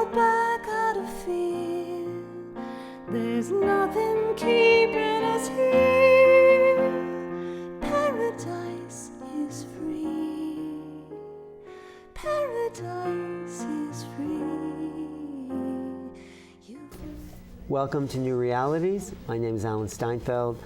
go back out of fear. There's nothing keeping us here. Paradise is free. Paradise is free. Welcome to New Realities. My name is Alan Steinfeld,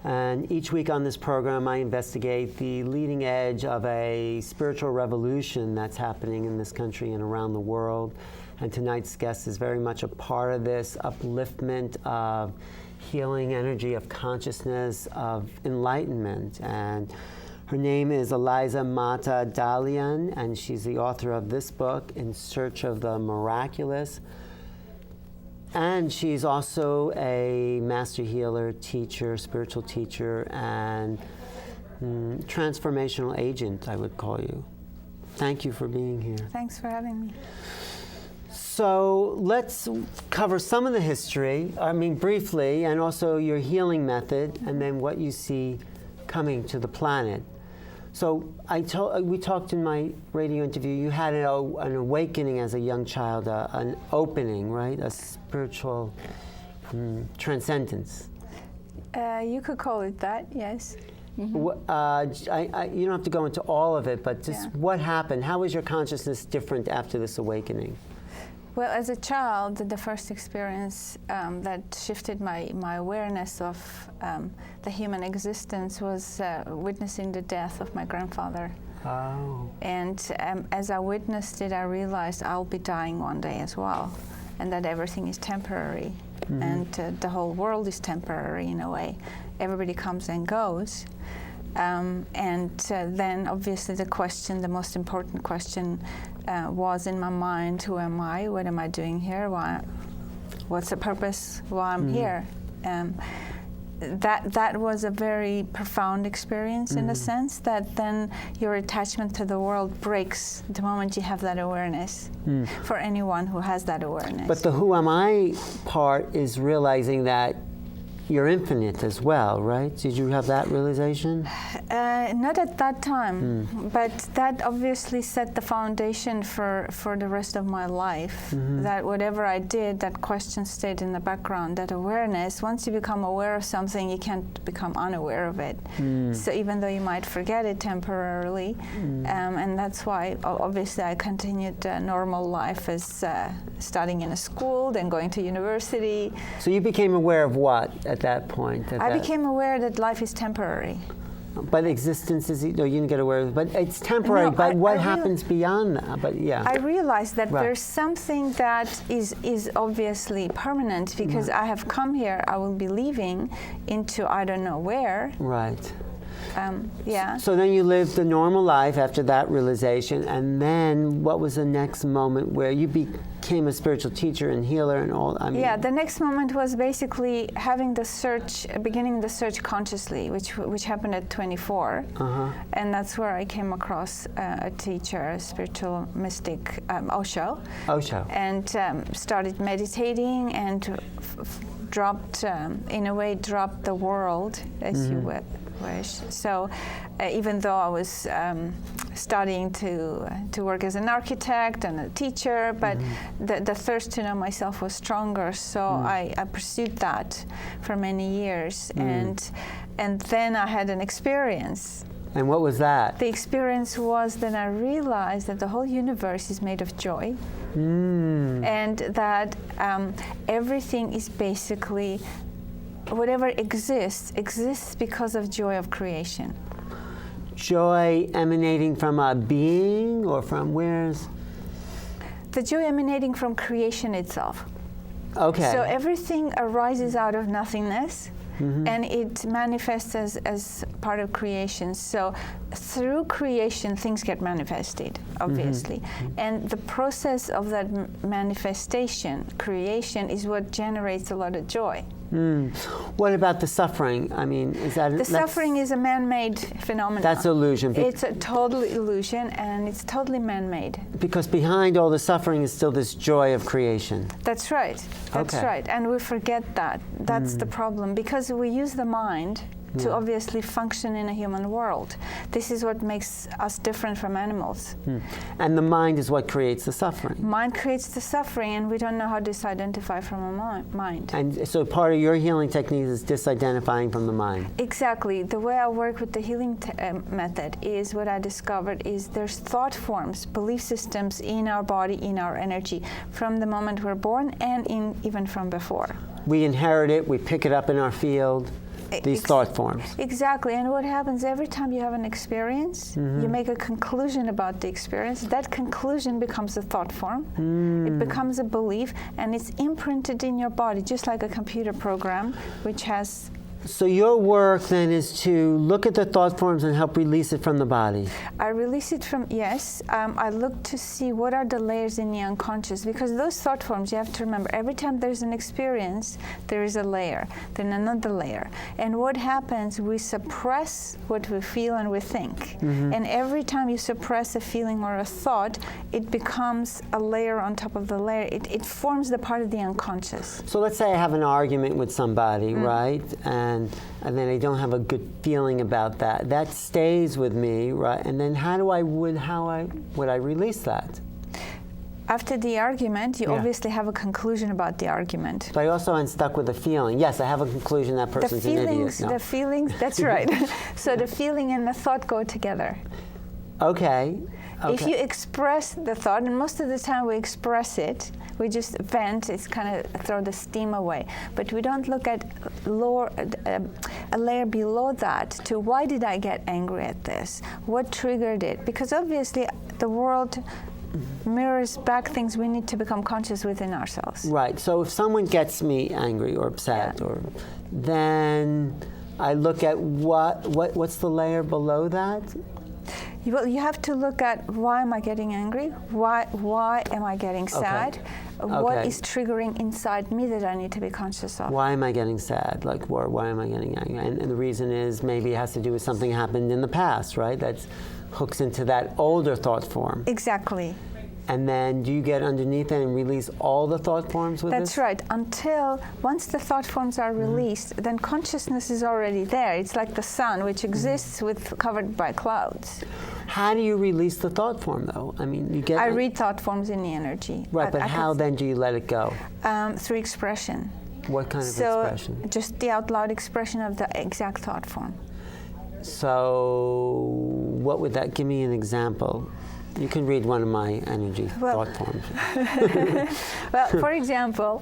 and each week on this program I investigate the leading edge of a spiritual revolution that's happening in this country and around the world. And tonight's guest is very much a part of this upliftment of healing energy, of consciousness, of enlightenment. And her name is Eliza Mada Dalian, and she's the author of this book, In Search of the Miraculous. And she's also a master healer, teacher, spiritual teacher, and transformational agent, I would call you. Thank you for being here. Thanks for having me. So let's cover some of the history, briefly, and also your healing method, and then what you see coming to the planet. So we talked in my radio interview, you had an awakening as a young child, an opening, right? A spiritual transcendence. You could call it that, yes. Mm-hmm. You don't have to go into all of it, but just what happened? How was your consciousness different after this awakening? Well, as a child, the first experience that shifted my awareness of the human existence was witnessing the death of my grandfather. Oh. And as I witnessed it, I realized I'll be dying one day as well, and that everything is temporary, mm-hmm. and the whole world is temporary in a way. Everybody comes and goes. And then obviously the most important question was in my mind: who am I? What am I doing here? What's the purpose? Why I'm here? That was a very profound experience, in a sense, that then your attachment to the world breaks the moment you have that awareness, for anyone who has that awareness. But the who am I part is realizing that you're infinite as well, right? Did you have that realization? Not at that time, but that obviously set the foundation for the rest of my life. Mm-hmm. That whatever I did, that question stayed in the background, that awareness. Once you become aware of something, you can't become unaware of it. So even though you might forget it temporarily, and that's why obviously I continued normal life as studying in a school, then going to university. So you became aware of what at that point? I became aware that life is temporary. But existence is, no, you didn't get aware of it, but it's temporary, no, but what happens beyond that? But yeah. I realized that there's something that is obviously permanent, because I have come here, I will be leaving into I don't know where. Right. Yeah. So then you lived a normal life after that realization, and then what was the next moment where you became a spiritual teacher and healer and all? Yeah, the next moment was basically having the search, beginning the search consciously, which happened at 24, and that's where I came across a teacher, a spiritual mystic, Osho. And started meditating and dropped the world, as you would wish. So even though I was studying to work as an architect and a teacher, but the thirst to know myself was stronger, so I pursued that for many years, and then I had an experience. And what was that? The experience was that I realized that the whole universe is made of joy, and that everything is basically, whatever exists because of joy of creation. Joy emanating from a being, or from where's? The joy emanating from creation itself. Okay. So everything arises out of nothingness, and it manifests as part of creation. So through creation, things get manifested, obviously. And the process of that manifestation, creation, is what generates a lot of joy. What about the suffering? I mean, is that... The suffering is a man-made phenomenon. That's illusion. It's a total illusion, and it's totally man-made. Because behind all the suffering is still this joy of creation. That's right. That's right. And we forget that. That's the problem. Because we use the mind to obviously function in a human world. This is what makes us different from animals. And the mind is what creates the suffering. Mind creates the suffering, and we don't know how to disidentify from a mind. And so part of your healing technique is disidentifying from the mind. Exactly. The way I work with the healing method is what I discovered is there's thought forms, belief systems in our body, in our energy, from the moment we're born and even from before. We inherit it, we pick it up in our field, these thought forms. Exactly. And what happens every time you have an experience, you make a conclusion about the experience. That conclusion becomes a thought form. It becomes a belief, and it's imprinted in your body, just like a computer program, which has... So your work then is to look at the thought forms and help release it from the body. I release it from, yes. I look to see what are the layers in the unconscious, because those thought forms, you have to remember, every time there's an experience, there is a layer, then another layer. And what happens, we suppress what we feel and we think. And every time you suppress a feeling or a thought, it becomes a layer on top of the layer. It forms the part of the unconscious. So let's say I have an argument with somebody, right? And then I don't have a good feeling about that. That stays with me, right? And then how would I release that? After the argument, you obviously have a conclusion about the argument. But I also am stuck with a feeling. Yes, I have a conclusion that person's an idiot. No. The feelings, that's right. So the feeling and the thought go together. Okay. If you express the thought, and most of the time we express it, we just vent, it's kind of throw the steam away. But we don't look at a layer below that to why did I get angry at this? What triggered it? Because obviously the world mirrors back things we need to become conscious within ourselves. Right. So if someone gets me angry or upset, then I look at what's the layer below that? Well, you have to look at why am I getting angry? Why am I getting sad? What is triggering inside me that I need to be conscious of? Why am I getting sad? Like, why am I getting angry? And the reason is maybe it has to do with something happened in the past, right? That hooks into that older thought form. Exactly. And then do you get underneath it and release all the thought forms with That's this? right. Once the thought forms are released, then consciousness is already there. It's like the sun, which exists covered by clouds. How do you release the thought form, though? I mean, I read thought forms in the energy. Right, but how then do you let it go? Through expression. What kind of expression? Just the out loud expression of the exact thought form. So what would that, give me an example. You can read one of my energy thought forms. Well, for example,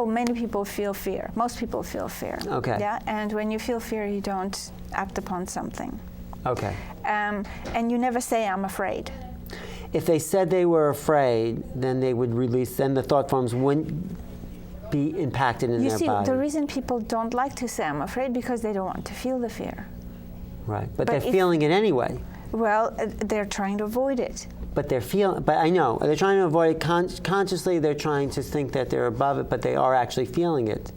many people feel fear. Most people feel fear. Okay. Yeah, and when you feel fear, you don't act upon something. Okay. And you never say, I'm afraid. If they said they were afraid, then they would release, then the thought forms wouldn't be impacted in their body. You see, the reason people don't like to say, I'm afraid, because they don't want to feel the fear. Right, but they're feeling it anyway. Well, they're trying to avoid it. But I know, they're trying to avoid it consciously, they're trying to think that they're above it, but they are actually feeling it.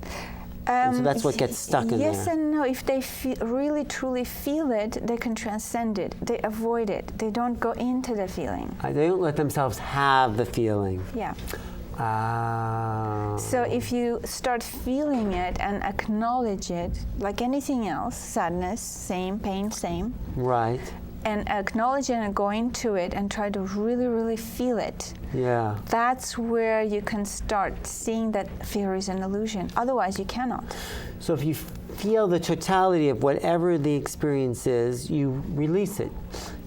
And so that's what gets stuck in there. Yes and no. If they really, truly feel it, they can transcend it. They avoid it. They don't go into the feeling. They don't let themselves have the feeling. Yeah. So if you start feeling it and acknowledge it, like anything else, sadness, same, pain, same. Right. And acknowledge it and go into it and try to really, really feel it. Yeah. That's where you can start seeing that fear is an illusion. Otherwise, you cannot. So if you feel the totality of whatever the experience is, you release it.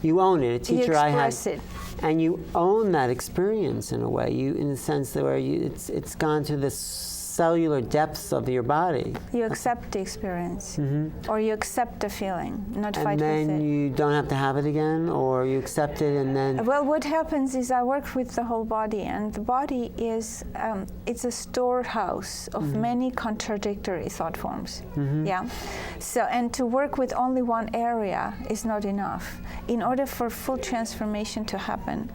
You own it. A teacher I had, it. And you own that experience in a way. In the sense that where it's gone to the cellular depths of your body. You accept the experience, or you accept the feeling, not fight with it. And then you don't have to have it again, or you accept it and then... Well, what happens is I work with the whole body, and the body is, it's a storehouse of many contradictory thought forms. Yeah. So, and to work with only one area is not enough. In order for full transformation to happen,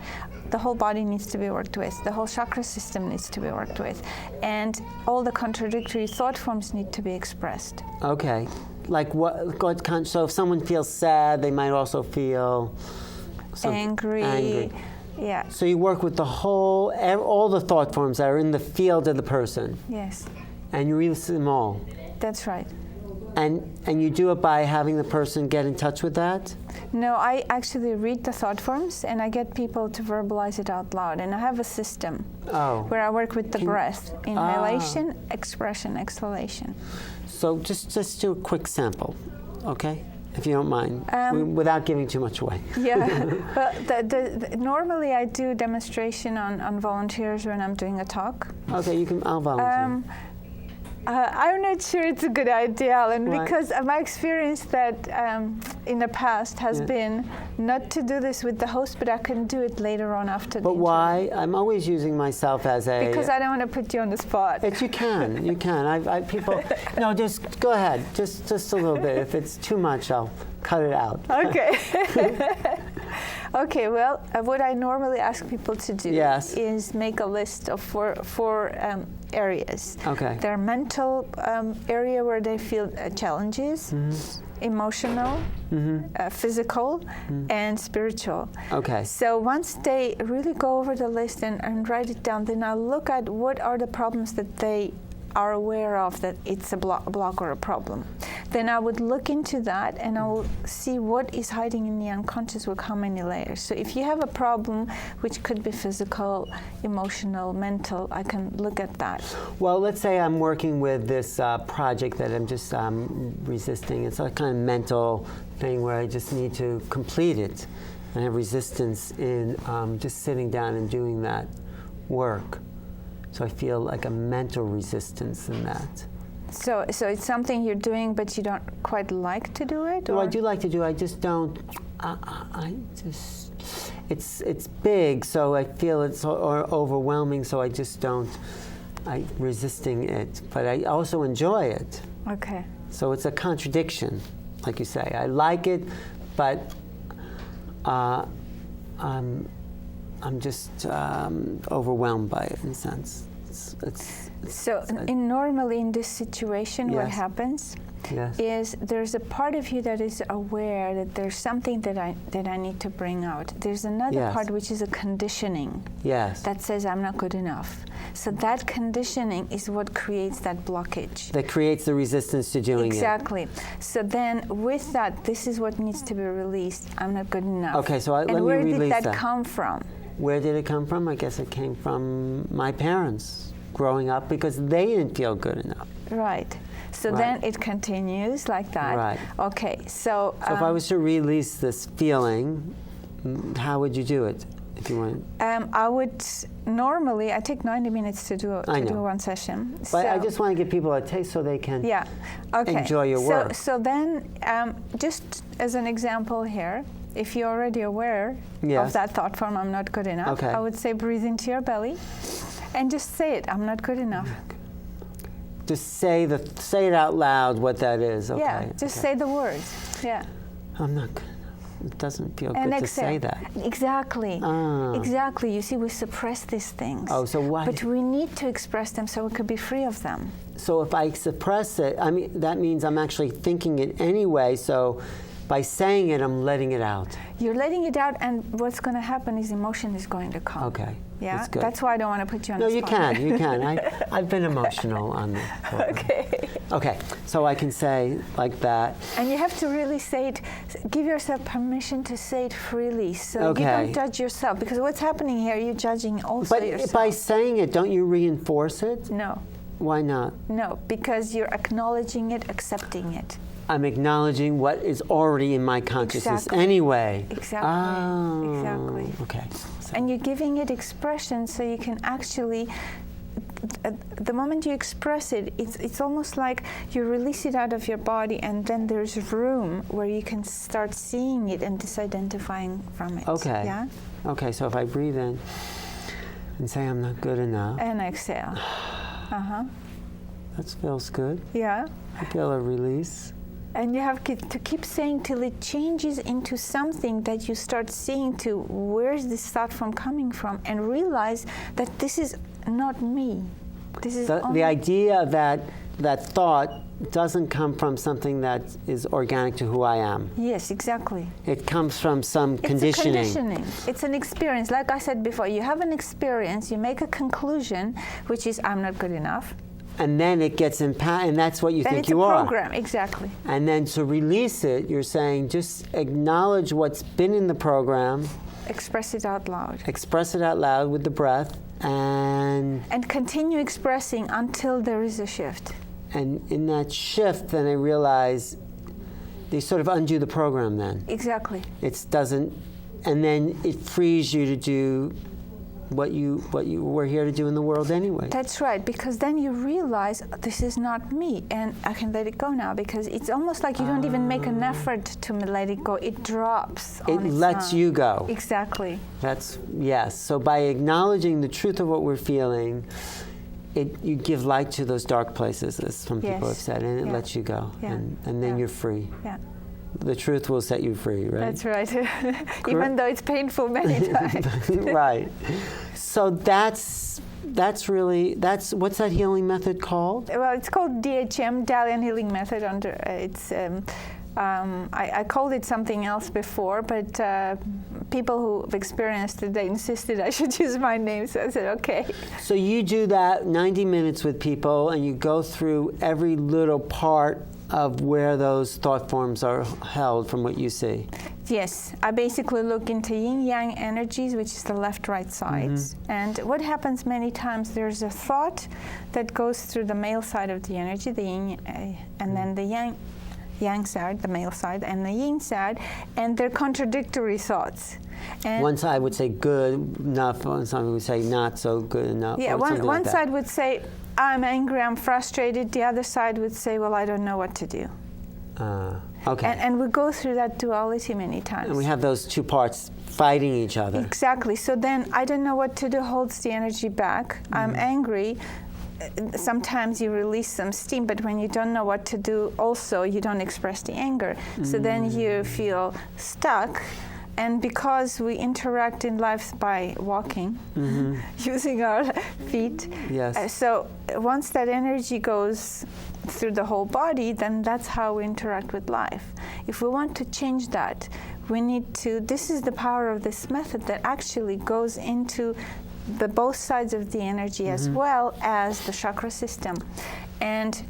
the whole body needs to be worked with, the whole chakra system needs to be worked with, and all the contradictory thought forms need to be expressed. Okay. Like what kind, so if someone feels sad, they might also feel angry. Yeah. So you work with all the thought forms that are in the field of the person. Yes. And you release them all. That's right. And you do it by having the person get in touch with that? No, I actually read the thought forms and I get people to verbalize it out loud. And I have a system where I work with the breath, inhalation, expression, exhalation. So just do a quick sample, okay? If you don't mind, without giving too much away. Yeah, well, normally I do demonstration on volunteers when I'm doing a talk. Okay, I'll volunteer. I'm not sure it's a good idea, Alan, Why? because my experience that in the past has been not to do this with the host, but I can do it later on after the But interview. why? I'm always using myself as a... Because I don't want to put you on the spot. You can. I people... No, just go ahead. Just a little bit. If it's too much, I'll cut it out. Okay. Okay, well, what I normally ask people to do is make a list of four areas. Okay. Their mental area where they feel challenges, emotional, physical, and spiritual. Okay. So once they really go over the list and write it down, then I'll look at what are the problems that they are aware of, that it's a block or a problem. Then I would look into that and I will see what is hiding in the unconscious with how many layers. So if you have a problem, which could be physical, emotional, mental, I can look at that. Well, let's say I'm working with this project that I'm just resisting. It's a kind of mental thing where I just need to complete it. I have resistance in just sitting down and doing that work. So I feel like a mental resistance in that. So it's something you're doing, but you don't quite like to do it? Well, or? I do like to do it. I just don't. It's big, so I feel it's overwhelming. So I just don't. I'm resisting it, but I also enjoy it. Okay. So it's a contradiction, like you say. I like it, but I'm just overwhelmed by it in a sense. Normally in this situation, what happens is there's a part of you that is aware that there's something that I need to bring out. There's another part which is a conditioning that says I'm not good enough. So that conditioning is what creates that blockage. That creates the resistance to doing it. Exactly. So then with that, this is what needs to be released. I'm not good enough. Okay, so let me release that. And where did that come from? Where did it come from? I guess it came from my parents growing up because they didn't feel good enough. Right. So then it continues like that. Right. Okay. So if I was to release this feeling, how would you do it? If you want. I would normally. I take 90 minutes to do one session. But I just want to give people a taste so they can enjoy your work. So then, just as an example here, if you're already aware of that thought form, I'm not good enough, I would say breathe into your belly and just say it, I'm not good enough. Just say it out loud what that is. Okay. Yeah, just say the words. Yeah. I'm not good enough. It doesn't feel good to say that. Exactly. Exactly. You see, we suppress these things. Oh, so why? But we need to express them so we could be free of them. So if I suppress it, that means I'm actually thinking it anyway, so by saying it, I'm letting it out. You're letting it out, and what's going to happen is emotion is going to come. Okay. Yeah, that's good. That's why I don't want to put you on the spot. No, you can. I've been emotional on the program. Okay. Okay, so I can say like that. And you have to really say it, give yourself permission to say it freely, so you don't judge yourself. Because what's happening here, you're judging also yourself. But by saying it, don't you reinforce it? No. Why not? No, because you're acknowledging it, accepting it. I'm acknowledging what is already in my consciousness anyway. Exactly. Oh, exactly. Okay. So. And you're giving it expression so you can actually, the moment you express it, it's almost like you release it out of your body, and then there's room where you can start seeing it and disidentifying from it. Okay. Yeah? Okay, so if I breathe in and say I'm not good enough. And exhale. Uh-huh. That feels good. Yeah. I feel a release. And you have to keep saying till it changes into something that you start seeing to where's this thought from coming from, and realize that this is not me. This is the idea that thought doesn't come from something that is organic to who I am. Yes, exactly. It comes from some conditioning. It's a conditioning. It's an experience. Like I said before, you have an experience, you make a conclusion, which is I'm not good enough. And then it gets and that's what you Then think it's you a are. program, exactly. And then to release it, you're saying just acknowledge what's been in the program, Express it out loud. express it out loud with the breath, and continue expressing until there is a shift. And in that shift, then I realize they sort of undo the program then. Exactly. It doesn't, and then it frees you to do what you were here to do in the world anyway. That's right, because then you realize this is not me, and I can let it go now, because it's almost like you don't even make an effort to let it go. It drops on its own. It lets you go. Exactly. Yes. So by acknowledging the truth of what we're feeling, you give light to those dark places, as some people have said, and it lets you go. Yeah. And then you're free. Yeah. The truth will set you free, right? That's right. Even though it's painful many times. Right. So that's what's that healing method called? Well, it's called DHM, Dalian Healing Method. I called it something else before, but people who've experienced it, they insisted I should use my name, so I said, okay. So you do that 90 minutes with people, and you go through every little part of where those thought forms are held from what you see. Yes, I basically look into yin-yang energies, which is the left-right sides. Mm-hmm. And what happens many times, there's a thought that goes through the male side of the energy, the yin, and then the yang side, the male side, and the yin side, and they're contradictory thoughts. And one side would say good enough, one side would say not so good enough. Yeah, one side would say, I'm angry, I'm frustrated. The other side would say, well, I don't know what to do. Okay. And we go through that duality many times. And we have those two parts fighting each other. Exactly. So then, I don't know what to do holds the energy back. Mm-hmm. I'm angry. Sometimes you release some steam, but when you don't know what to do, also, you don't express the anger. Mm-hmm. So then you feel stuck. And because we interact in life by walking, mm-hmm. using our feet, yes. So once that energy goes through the whole body, then that's how we interact with life. If we want to change that, we need to, this is the power of this method that actually goes into the both sides of the energy mm-hmm. as well as the chakra system. And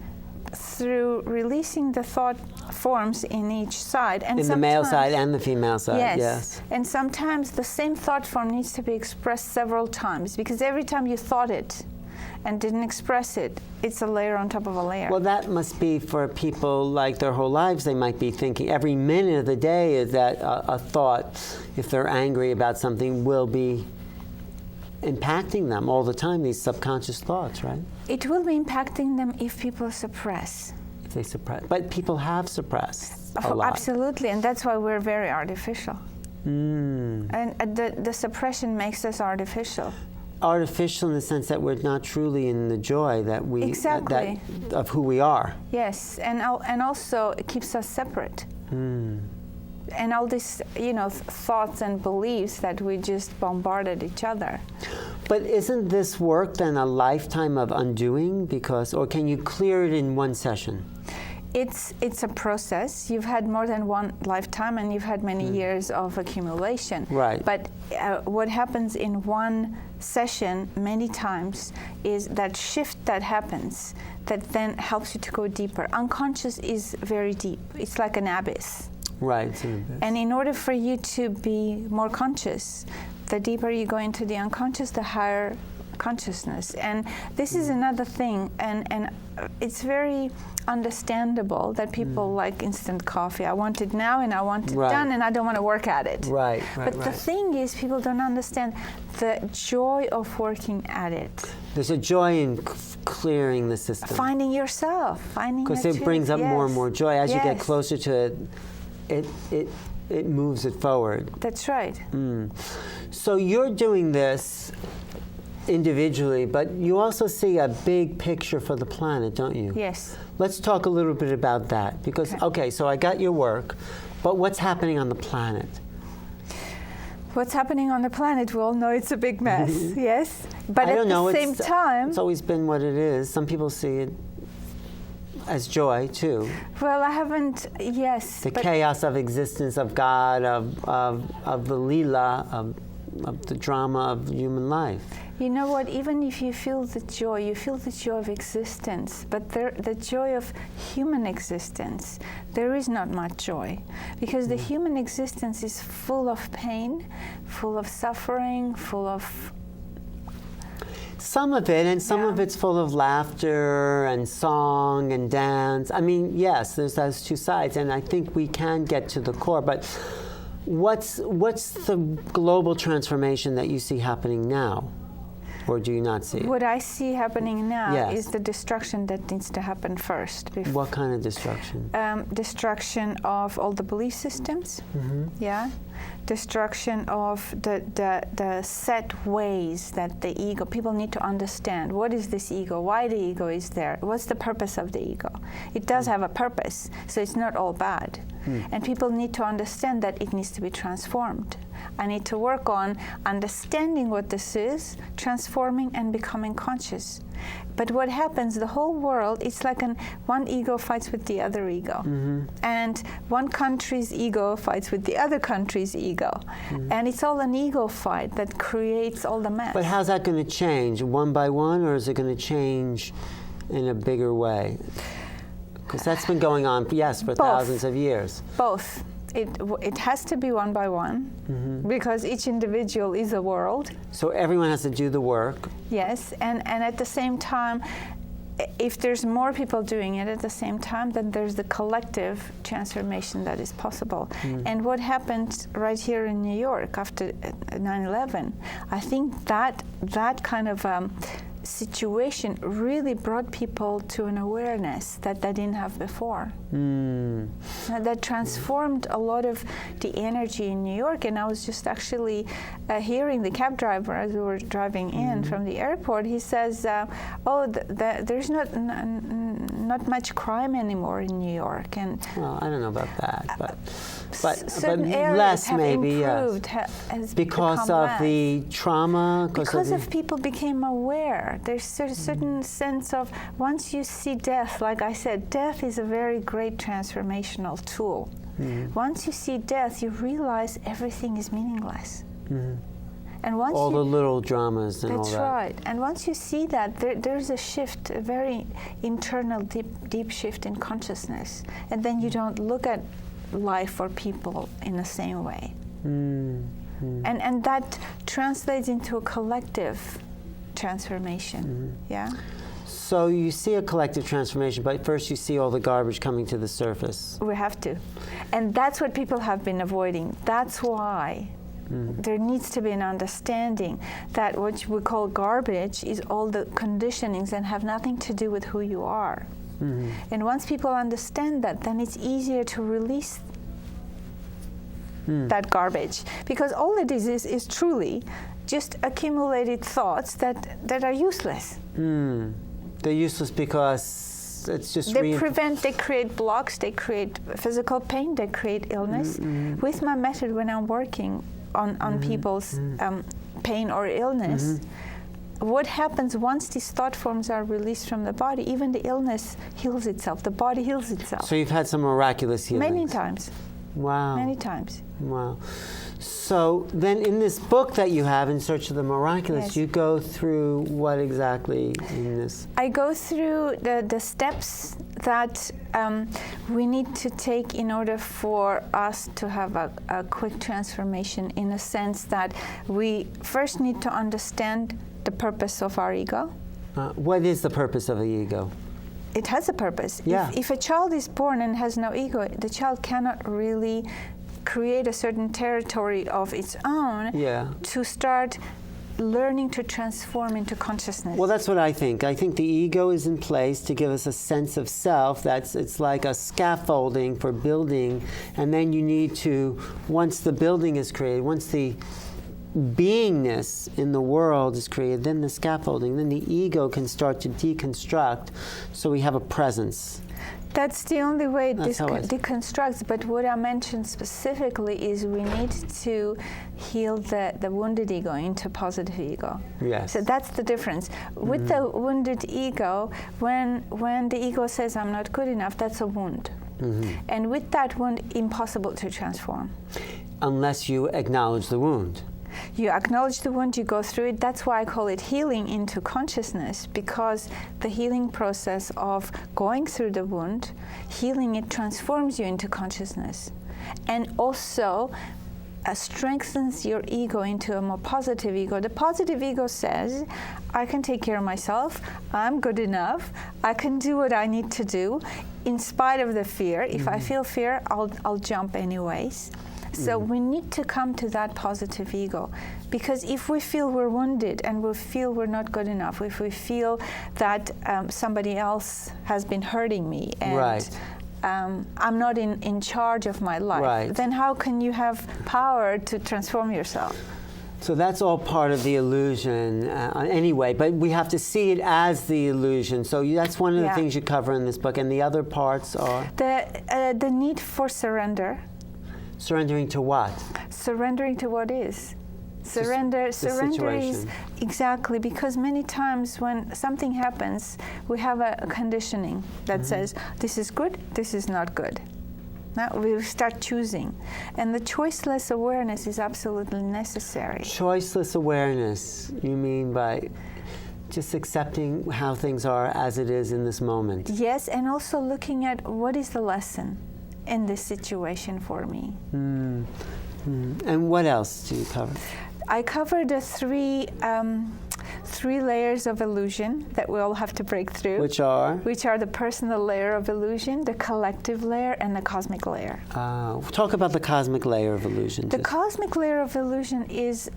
through releasing the thought forms in each side, and in the male side and the female side, yes. And sometimes the same thought form needs to be expressed several times, because every time you thought it and didn't express it, it's a layer on top of a layer. Well, that must be for people like their whole lives. They might be thinking every minute of the day is that a thought, if they're angry about something, will be impacting them all the time, these subconscious thoughts, right? It will be impacting them if people suppress. If they suppress. But people have suppressed a lot. Absolutely, and that's why we're very artificial. Mm. And the suppression makes us artificial. Artificial in the sense that we're not truly in the joy that we exactly. Of who we are. Yes, and also it keeps us separate. Mm. And all these, thoughts and beliefs that we just bombarded each other. But isn't this work then a lifetime of undoing? Or can you clear it in one session? It's a process. You've had more than one lifetime, and you've had many years of accumulation. Right. But what happens in one session many times is that shift that happens that then helps you to go deeper. Unconscious is very deep. It's like an abyss. Right. And in order for you to be more conscious, the deeper you go into the unconscious, the higher consciousness. And this is another thing, and it's very understandable that people like instant coffee. I want it now, and I want it done, and I don't want to work at it. Right. But the thing is, people don't understand the joy of working at it. There's a joy in clearing the system. Finding yourself, finding the truth. Because it brings up more and more joy. As you get closer to it, it moves it forward. That's right. Mm. So you're doing this individually, but you also see a big picture for the planet, don't you? Yes. Let's talk a little bit about that. Because, okay, so I got your work, but what's happening on the planet? What's happening on the planet, we all know it's a big mess, yes? But at the same time... It's always been what it is. Some people see it as joy, too. Well, I haven't, yes. The chaos of existence of God, of the Leela, the drama of human life. You know what? Even if you feel the joy, you feel the joy of existence, but the joy of human existence, there is not much joy, because the human existence is full of pain, full of suffering, full of... Some of it, and some Yeah. of it's full of laughter and song and dance. I mean, yes, there's those two sides, and I think we can get to the core, but what's the global transformation that you see happening now? Or do you not see it? What I see happening now Yes. is the destruction that needs to happen first. What kind of destruction? Destruction of all the belief systems, yeah. Destruction of the set ways that the ego, people need to understand, what is this ego, why the ego is there, what's the purpose of the ego. It does have a purpose, so it's not all bad. And people need to understand that it needs to be transformed. I need to work on understanding what this is, transforming and becoming conscious. But what happens, the whole world, it's like one ego fights with the other ego. And one country's ego fights with the other country's ego. And it's all an ego fight that creates all the mess. But how's that going to change, one by one, or is it going to change in a bigger way? Because that's been going on, yes, for thousands of years. Both. It has to be one by one, because each individual is a world. So everyone has to do the work. Yes, and at the same time, if there's more people doing it at the same time, then there's the collective transformation that is possible. And what happened right here in New York after 9/11, I think that kind of situation really brought people to an awareness that they didn't have before. That transformed a lot of the energy in New York. And I was just actually hearing the cab driver as we were driving in from the airport. He says, there's not much crime anymore in New York. And well, I don't know about that, but certain areas less have maybe, improved, yes. has Because become of less. the trauma? Because of people became aware. There's a certain sense of, once you see death, like I said, death is a very great transformational tool. Once you see death, you realize everything is meaningless. And once all the little dramas and all that. That's right. And once you see that, there's a shift, a very internal, deep shift in consciousness. And then you don't look at life or people in the same way. And that translates into a collective transformation. Yeah. So you see a collective transformation, but first you see all the garbage coming to the surface. We have to. And that's what people have been avoiding. That's why there needs to be an understanding that what we call garbage is all the conditionings and have nothing to do with who you are. And once people understand that, then it's easier to release that garbage. Because all it is truly just accumulated thoughts that are useless. They're useless because it's just they create blocks, they create physical pain, they create illness. With my method, when I'm working on people's pain or illness, what happens once these thought forms are released from the body, even the illness heals itself, the body heals itself. So you've had some miraculous healings? Many times. Wow. Many times. Wow. So then in this book that you have, In Search of the Miraculous, Yes. you go through what exactly in this? I go through the steps that we need to take in order for us to have a quick transformation, in a sense that we first need to understand the purpose of our ego. What is the purpose of the ego? It has a purpose. Yeah. If a child is born and has no ego, the child cannot really create a certain territory of its own to start learning to transform into consciousness. Well, that's what I think. I think the ego is in place to give us a sense of self. It's like a scaffolding for building, and then you need to, once the building is created, once the beingness in the world is created, then the scaffolding, then the ego can start to deconstruct, so we have a presence. That's the only way it That's how it- deconstructs. But what I mentioned specifically is we need to heal the wounded ego into positive ego. Yes. So that's the difference. With the wounded ego, when the ego says I'm not good enough, that's a wound. And with that wound, impossible to transform. Unless you acknowledge the wound. You acknowledge the wound, you go through it. That's why I call it healing into consciousness, because the healing process of going through the wound, healing it transforms you into consciousness. And also strengthens your ego into a more positive ego. The positive ego says, I can take care of myself, I'm good enough, I can do what I need to do in spite of the fear. If I feel fear, I'll jump anyways. So we need to come to that positive ego, because if we feel we're wounded and we feel we're not good enough, if we feel that somebody else has been hurting me and right. I'm not in charge of my life, right. then how can you have power to transform yourself? So that's all part of the illusion anyway, but we have to see it as the illusion. So that's one of the things you cover in this book. And the other parts are? The need for surrender. Surrendering to what? Surrendering to what is. Surrender is exactly, because many times when something happens, we have a conditioning that says this is good, this is not good. Now we start choosing, and the choiceless awareness is absolutely necessary. Choiceless awareness, you mean by just accepting how things are as it is in this moment? Yes, and also looking at what is the lesson in this situation for me. And what else do you cover? I cover the three layers of illusion that we all have to break through. Which are? Which are the personal layer of illusion, the collective layer, and the cosmic layer. Talk about the cosmic layer of illusion. The cosmic layer of illusion is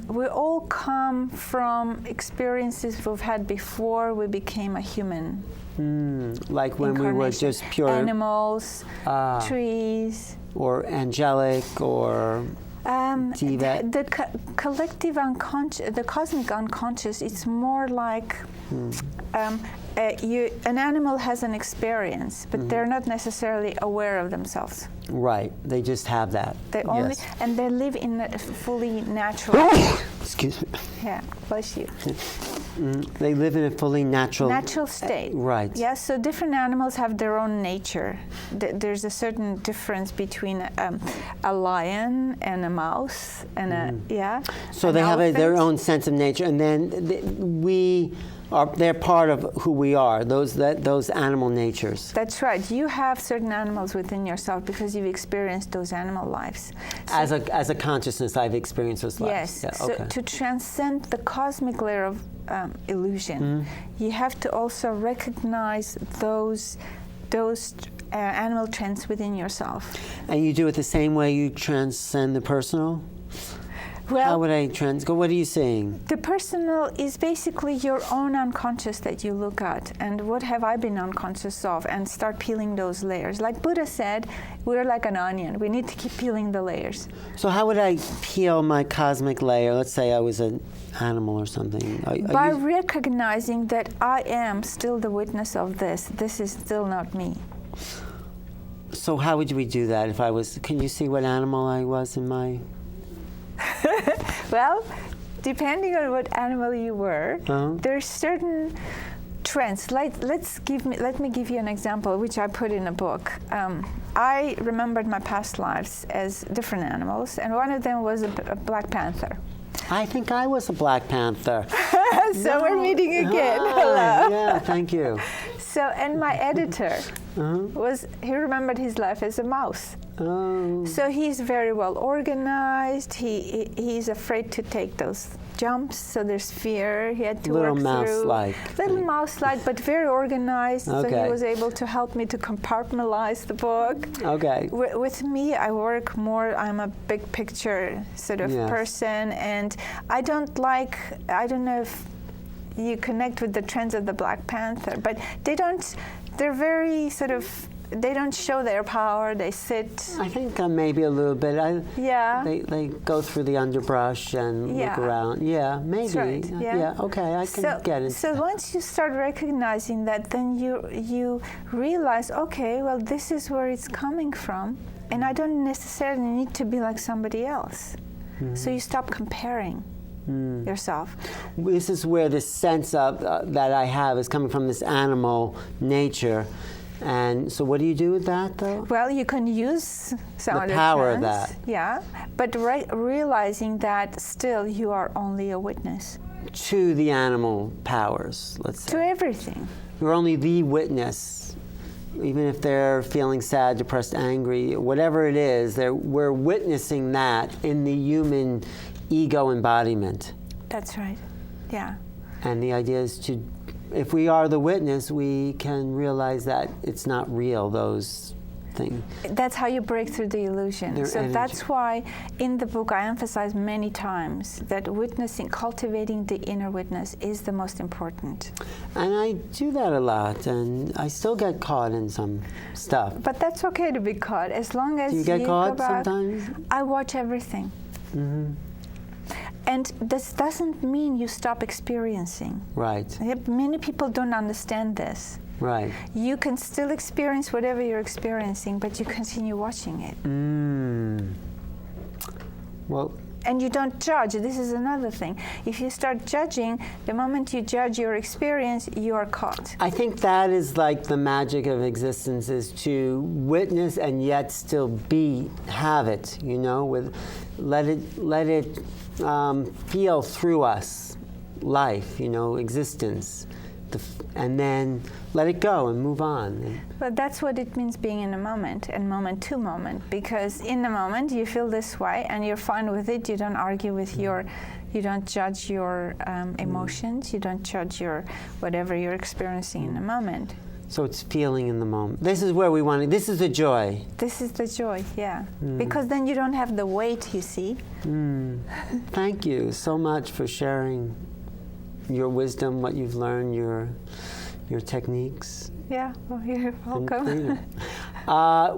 we all come from experiences we've had before we became a human. Like when we were just pure animals, trees, or angelic, or the collective unconscious, the cosmic unconscious. It's more like an animal has an experience, but they're not necessarily aware of themselves. Right, they just have that. They only and they live in a fully natural. Excuse me. Yeah, bless you. They live in a fully natural state. Right. Yes, so different animals have their own nature. There's a certain difference between a lion and a mouse and So they have their own sense of nature, and then they're part of who we are, those animal natures. That's right. You have certain animals within yourself because you've experienced those animal lives. So as a consciousness, I've experienced those lives. Yes. So to transcend the cosmic layer of illusion, you have to also recognize those animal trends within yourself. And you do it the same way you transcend the personal? Well, how would I go? What are you saying? The personal is basically your own unconscious that you look at, and what have I been unconscious of, and start peeling those layers. Like Buddha said, we're like an onion. We need to keep peeling the layers. So how would I peel my cosmic layer? Let's say I was an animal or something. By recognizing that I am still the witness of this. This is still not me. So how would we do that if I was? Can you see what animal I was in my? Well, depending on what animal you were, there's certain trends. Let me give you an example, which I put in a book. I remembered my past lives as different animals, and one of them was a Black Panther. I think I was a Black Panther. So we're meeting again. Hello. Yeah, thank you. So, and my editor he remembered his life as a mouse. Oh. So he's very well organized. He's afraid to take those jumps, so there's fear. He had to work through. Little mouse-like, but very organized. Okay. So he was able to help me to compartmentalize the book. Okay. With me, I work more. I'm a big picture sort of person, and I don't know if you connect with the trends of the Black Panther, but they're very sort of, they don't show their power, they sit. I think maybe a little bit. They go through the underbrush and look around. Yeah, maybe. That's right. Yeah, okay, I can get it. So once you start recognizing that, then you realize, okay, well, this is where it's coming from, and I don't necessarily need to be like somebody else. So you stop comparing yourself. This is where the sense of that I have is coming from this animal nature. And so what do you do with that, though? Well, you can use some The of the power of trance, that. yeah, but realizing that still you are only a witness To the animal powers, let's to say. everything. You're only the witness. Even if they're feeling sad, depressed, angry, whatever it is, we're witnessing that in the human ego embodiment. That's right. Yeah. And the idea is if we are the witness, we can realize that it's not real, those things. That's how you break through the illusion. Their So energy. that's why in the book I emphasize many times that witnessing, cultivating the inner witness is the most important. And I do that a lot, and I still get caught in some stuff. But that's okay to be caught as long as Do you get go caught back. sometimes? I watch everything. Mm-hmm. And this doesn't mean you stop experiencing. Right, Many people don't understand this. right. You can still experience whatever you're experiencing, but you continue watching it. Well, And you don't judge. This is another thing. If you start judging, the moment you judge your experience, you are caught. I think that is like the magic of existence, is to witness and yet still have it, let it feel through us, life, existence, and then let it go and move on. But that's what it means being in a moment and moment to moment, because in the moment you feel this way and you're fine with it. You don't argue with you don't judge your emotions, you don't judge whatever you're experiencing in the moment. So it's feeling in the moment. This is where we want it. This is the joy. This is the joy, yeah. Because then you don't have the weight, you see. Thank you so much for sharing your wisdom, what you've learned, your techniques. Yeah, well, you're welcome.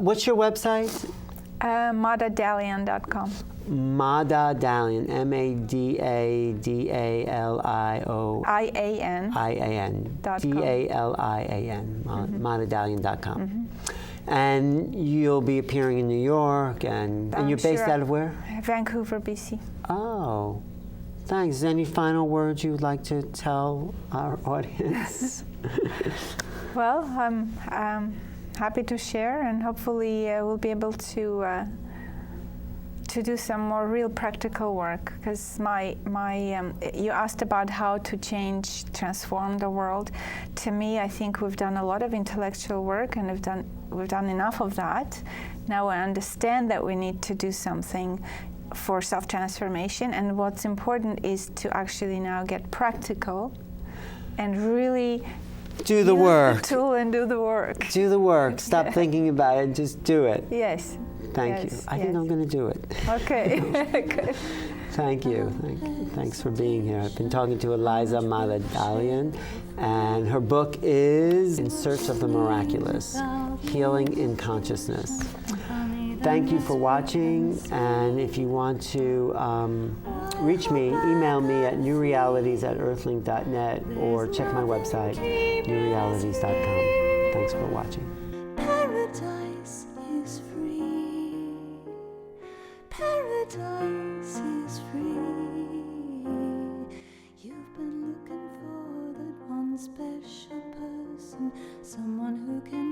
What's your website? MadaDalian.com. Mada Dalian, IAN. MADADALIAN, DALIAN, MadaDalian.com. And you'll be appearing in New York, and you're based out of where? Vancouver, BC. Oh, thanks. Any final words you would like to tell our audience? Well, I'm happy to share, and hopefully we'll be able to do some more real practical work. Because you asked about how to transform the world. To me, I think we've done a lot of intellectual work, and we've done enough of that. Now I understand that we need to do something for self-transformation, and what's important is to actually now get practical and really Do the work. use the tool and do the work. Do the work. Stop thinking about it. Just do it. Yes. Thank you. I think I'm going to do it. Okay. Good. Thank you. Thanks for being here. I've been talking to Eliza Mada Dalian, and her book is In Search of the Miraculous, Healing in Consciousness. Thank you for watching, and if you want to reach me, email me at newrealities@earthlink.net or check my website, newrealities.com. Thanks for watching. Paradise is free. Paradise is free. You've been looking for that one special person, someone who can